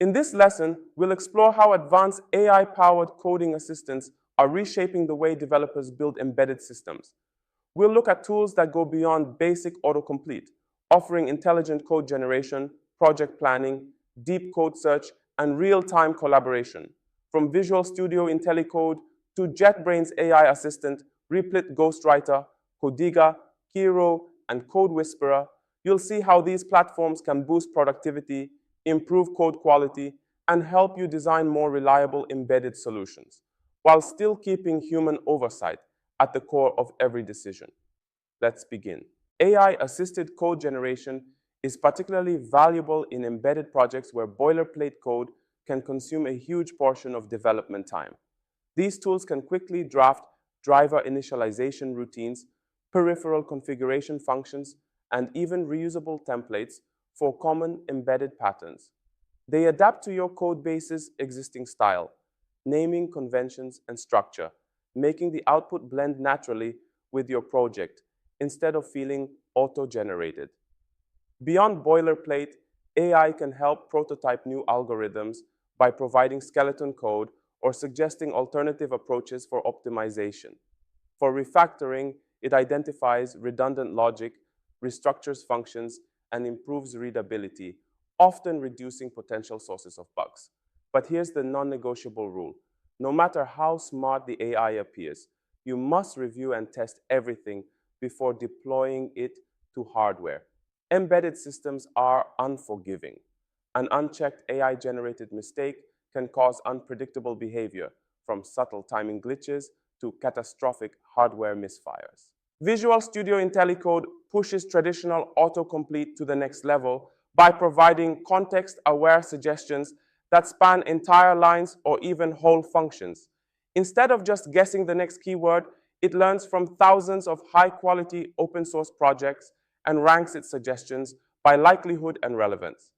In this lesson, we'll explore how advanced AI-powered coding assistants are reshaping the way developers build embedded systems. We'll look at tools that go beyond basic autocomplete, offering intelligent code generation, project planning, deep code search, and real-time collaboration. From Visual Studio IntelliCode to JetBrains AI Assistant, Replit Ghostwriter, Codiga, Kiro, and CodeWhisperer, you'll see how these platforms can boost productivity, improve code quality, and help you design more reliable embedded solutions, while still keeping human oversight at the core of every decision. Let's begin. AI-assisted code generation is particularly valuable in embedded projects where boilerplate code can consume a huge portion of development time. These tools can quickly draft driver initialization routines, peripheral configuration functions, and even reusable templates for common embedded patterns. They adapt to your codebase's existing style, naming conventions, and structure, making the output blend naturally with your project instead of feeling auto-generated. Beyond boilerplate, AI can help prototype new algorithms by providing skeleton code or suggesting alternative approaches for optimization. For refactoring, it identifies redundant logic, restructures functions, and improves readability, often reducing potential sources of bugs. But here's the non-negotiable rule. No matter how smart the AI appears, you must review and test everything before deploying it to hardware. Embedded systems are unforgiving. An unchecked AI-generated mistake can cause unpredictable behavior, from subtle timing glitches to catastrophic hardware misfires. Visual Studio IntelliCode pushes traditional autocomplete to the next level by providing context-aware suggestions that span entire lines or even whole functions. Instead of just guessing the next keyword, it learns from thousands of high-quality open-source projects and ranks its suggestions by likelihood and relevance.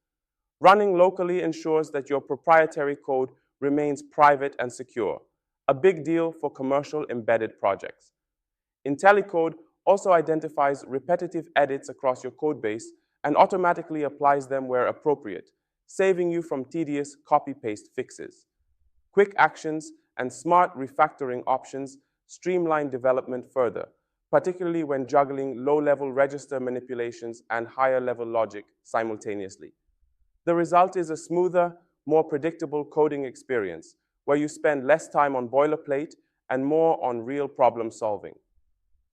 Running locally ensures that your proprietary code remains private and secure, a big deal for commercial embedded projects. IntelliCode also identifies repetitive edits across your codebase and automatically applies them where appropriate, saving you from tedious copy-paste fixes. Quick actions and smart refactoring options streamline development further, particularly when juggling low-level register manipulations and higher-level logic simultaneously. The result is a smoother, more predictable coding experience, where you spend less time on boilerplate and more on real problem solving.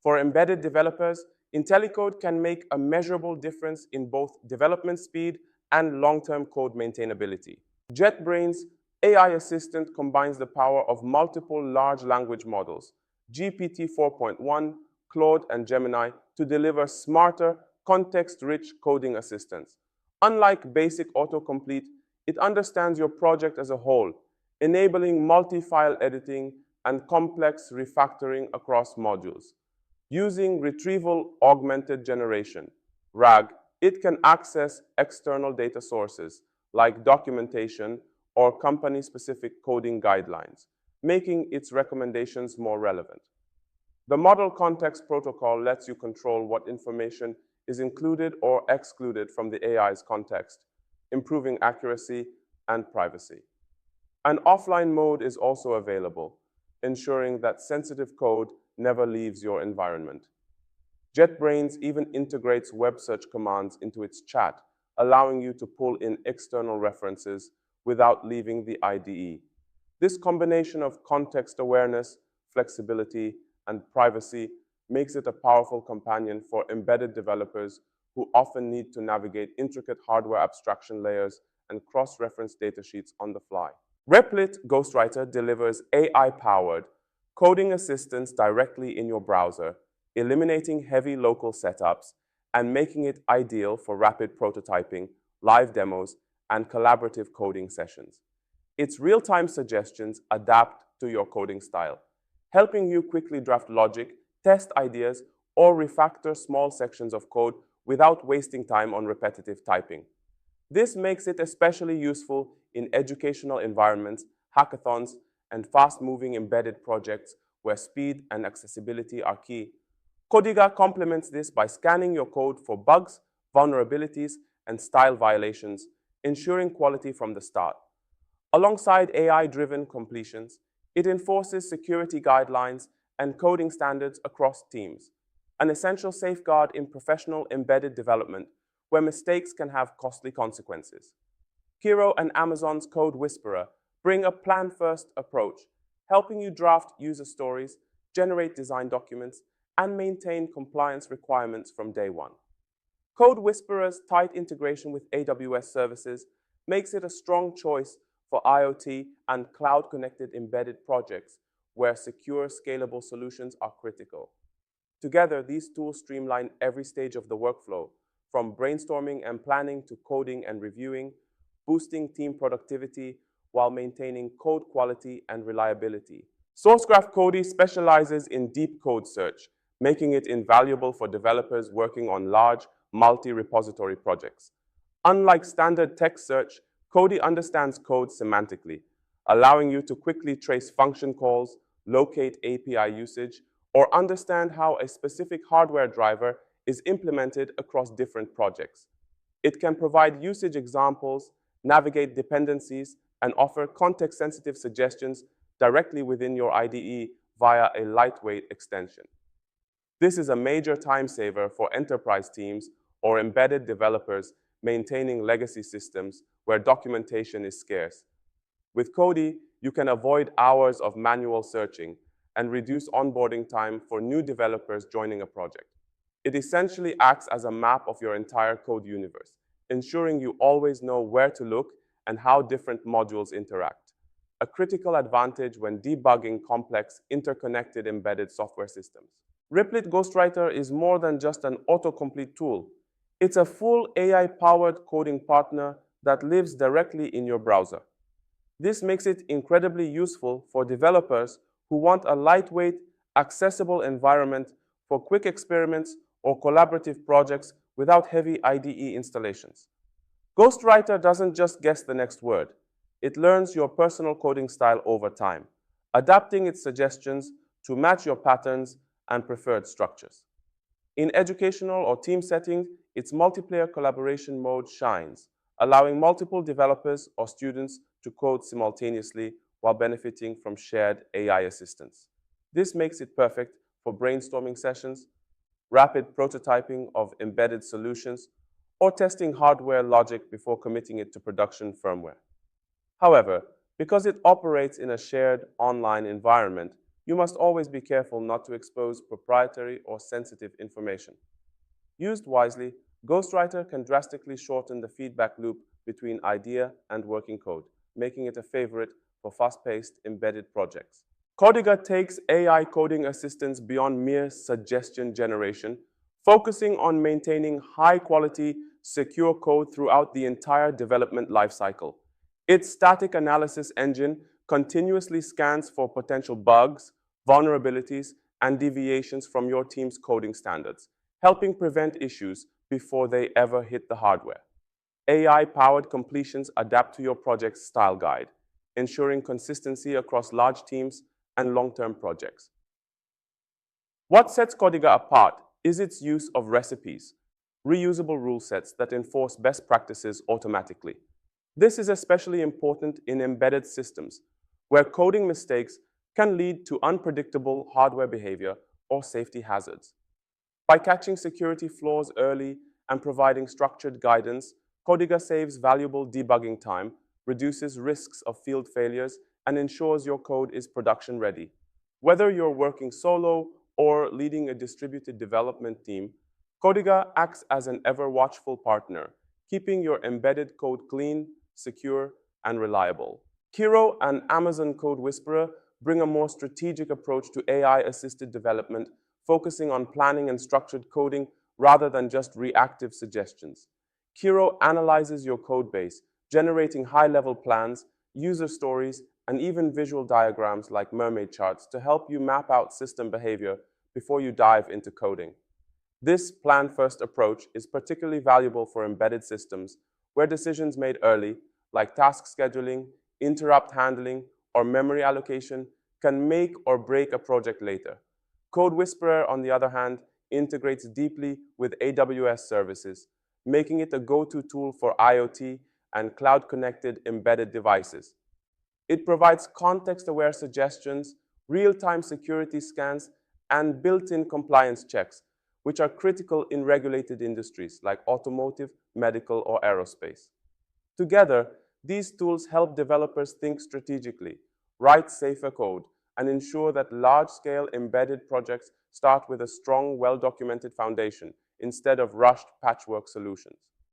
For embedded developers, IntelliCode can make a measurable difference in both development speed and long-term code maintainability. JetBrains AI Assistant combines the power of multiple large language models, GPT 4.1, Claude, and Gemini, to deliver smarter, context-rich coding assistance. Unlike basic autocomplete, it understands your project as a whole, enabling multi-file editing and complex refactoring across modules. Using retrieval augmented generation, RAG, it can access external data sources like documentation or company-specific coding guidelines, making its recommendations more relevant. The Model Context Protocol lets you control what information is included or excluded from the AI's context, improving accuracy and privacy. An offline mode is also available, ensuring that sensitive code never leaves your environment. JetBrains even integrates web search commands into its chat, allowing you to pull in external references without leaving the IDE. This combination of context awareness, flexibility, and privacy makes it a powerful companion for embedded developers who often need to navigate intricate hardware abstraction layers and cross-reference datasheets on the fly. Replit Ghostwriter delivers AI-powered coding assistance directly in your browser, eliminating heavy local setups and making it ideal for rapid prototyping, live demos, and collaborative coding sessions. Its real-time suggestions adapt to your coding style, helping you quickly draft logic, test ideas, or refactor small sections of code without wasting time on repetitive typing. This makes it especially useful in educational environments, hackathons, and fast-moving embedded projects where speed and accessibility are key. Codiga complements this by scanning your code for bugs, vulnerabilities, and style violations, ensuring quality from the start. Alongside AI-driven completions, it enforces security guidelines and coding standards across teams, an essential safeguard in professional embedded development where mistakes can have costly consequences. Kiro and Amazon's CodeWhisperer bring a plan-first approach, helping you draft user stories, generate design documents, and maintain compliance requirements from day one. CodeWhisperer's tight integration with AWS services makes it a strong choice for IoT and cloud-connected embedded projects where secure, scalable solutions are critical. Together, these tools streamline every stage of the workflow, from brainstorming and planning to coding and reviewing, boosting team productivity while maintaining code quality and reliability. Sourcegraph Cody specializes in deep code search, making it invaluable for developers working on large, multi-repository projects. Unlike standard text search, Cody understands code semantically, allowing you to quickly trace function calls, locate API usage, or understand how a specific hardware driver is implemented across different projects. It can provide usage examples, navigate dependencies, and offer context-sensitive suggestions directly within your IDE via a lightweight extension. This is a major time saver for enterprise teams or embedded developers maintaining legacy systems where documentation is scarce. With Cody, you can avoid hours of manual searching and reduce onboarding time for new developers joining a project. It essentially acts as a map of your entire code universe, ensuring you always know where to look and how different modules interact, a critical advantage when debugging complex, interconnected embedded software systems. Replit Ghostwriter is more than just an autocomplete tool. It's a full AI-powered coding partner that lives directly in your browser. This makes it incredibly useful for developers who want a lightweight, accessible environment for quick experiments or collaborative projects without heavy IDE installations. Ghostwriter doesn't just guess the next word. It learns your personal coding style over time, adapting its suggestions to match your patterns and preferred structures. In educational or team settings, its multiplayer collaboration mode shines, allowing multiple developers or students to code simultaneously while benefiting from shared AI assistance. This makes it perfect for brainstorming sessions, rapid prototyping of embedded solutions, or testing hardware logic before committing it to production firmware. However, because it operates in a shared online environment, you must always be careful not to expose proprietary or sensitive information. Used wisely, Ghostwriter can drastically shorten the feedback loop between idea and working code, making it a favorite for fast-paced embedded projects. Codiga takes AI coding assistance beyond mere suggestion generation, focusing on maintaining high-quality, secure code throughout the entire development lifecycle. Its static analysis engine continuously scans for potential bugs, vulnerabilities, and deviations from your team's coding standards, helping prevent issues before they ever hit the hardware. AI-powered completions adapt to your project's style guide, ensuring consistency across large teams and long-term projects. What sets Codiga apart is its use of recipes, reusable rule sets that enforce best practices automatically. This is especially important in embedded systems, where coding mistakes can lead to unpredictable hardware behavior or safety hazards. By catching security flaws early and providing structured guidance, Codiga saves valuable debugging time, reduces risks of field failures, and ensures your code is production ready. Whether you're working solo or leading a distributed development team, Codiga acts as an ever-watchful partner, keeping your embedded code clean, secure, and reliable. Kiro and Amazon CodeWhisperer bring a more strategic approach to AI-assisted development, focusing on planning and structured coding rather than just reactive suggestions. Kiro analyzes your code base, generating high-level plans, user stories, and even visual diagrams like mermaid charts to help you map out system behavior before you dive into coding. This plan-first approach is particularly valuable for embedded systems where decisions made early, like task scheduling, interrupt handling, or memory allocation, can make or break a project later. CodeWhisperer, on the other hand, integrates deeply with AWS services, making it a go-to tool for IoT and cloud-connected embedded devices. It provides context-aware suggestions, real-time security scans, and built-in compliance checks, which are critical in regulated industries like automotive, medical, or aerospace. Together, these tools help developers think strategically, write safer code, and ensure that large-scale embedded projects start with a strong, well-documented foundation instead of rushed patchwork solutions.